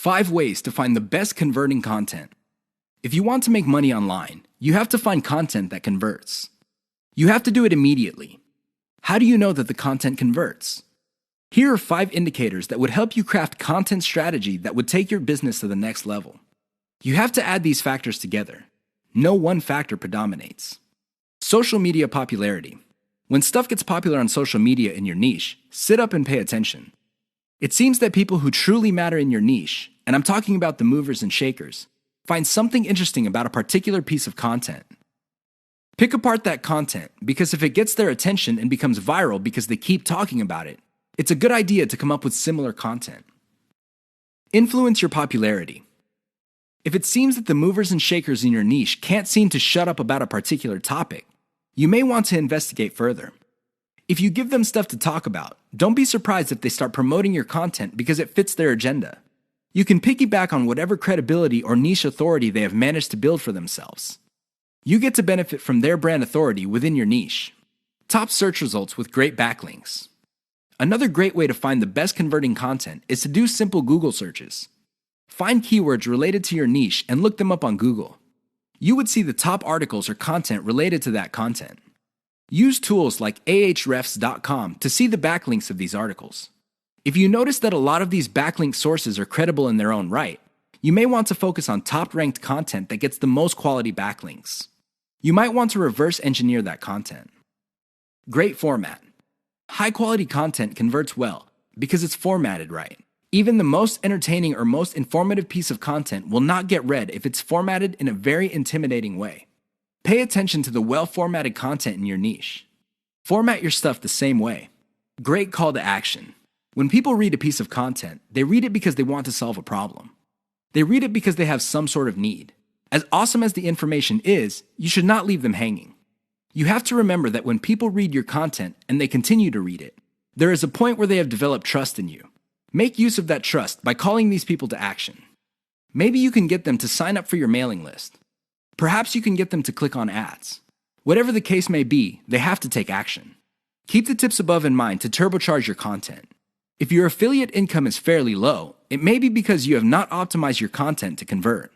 5 ways to find the best converting content. If you want to make money online, you have to find content that converts. You have to do it immediately. How do you know that the content converts? Here are 5 indicators that would help you craft content strategy that would take your business to the next level. You have to add these factors together. No one factor predominates. Social media popularity. When stuff gets popular on social media in your niche, sit up and pay attention. It seems that people who truly matter in your niche, and I'm talking about the movers and shakers, find something interesting about a particular piece of content. Pick apart that content, because if it gets their attention and becomes viral because they keep talking about it, it's a good idea to come up with similar content. Influence your popularity. If it seems that the movers and shakers in your niche can't seem to shut up about a particular topic, you may want to investigate further. If you give them stuff to talk about, don't be surprised if they start promoting your content because it fits their agenda. You can piggyback on whatever credibility or niche authority they have managed to build for themselves. You get to benefit from their brand authority within your niche. Top search results with great backlinks. Another great way to find the best converting content is to do simple Google searches. Find keywords related to your niche and look them up on Google. You would see the top articles or content related to that content. Use tools like ahrefs.com to see the backlinks of these articles. If you notice that a lot of these backlink sources are credible in their own right, you may want to focus on top-ranked content that gets the most quality backlinks. You might want to reverse engineer that content. Great format. High-quality content converts well because it's formatted right. Even the most entertaining or most informative piece of content will not get read if it's formatted in a very intimidating way. Pay attention to the well-formatted content in your niche. Format your stuff the same way. Great call to action. When people read a piece of content, they read it because they want to solve a problem. They read it because they have some sort of need. As awesome as the information is, you should not leave them hanging. You have to remember that when people read your content and they continue to read it, there is a point where they have developed trust in you. Make use of that trust by calling these people to action. Maybe you can get them to sign up for your mailing list. Perhaps you can get them to click on ads. Whatever the case may be, they have to take action. Keep the tips above in mind to turbocharge your content. If your affiliate income is fairly low, it may be because you have not optimized your content to convert.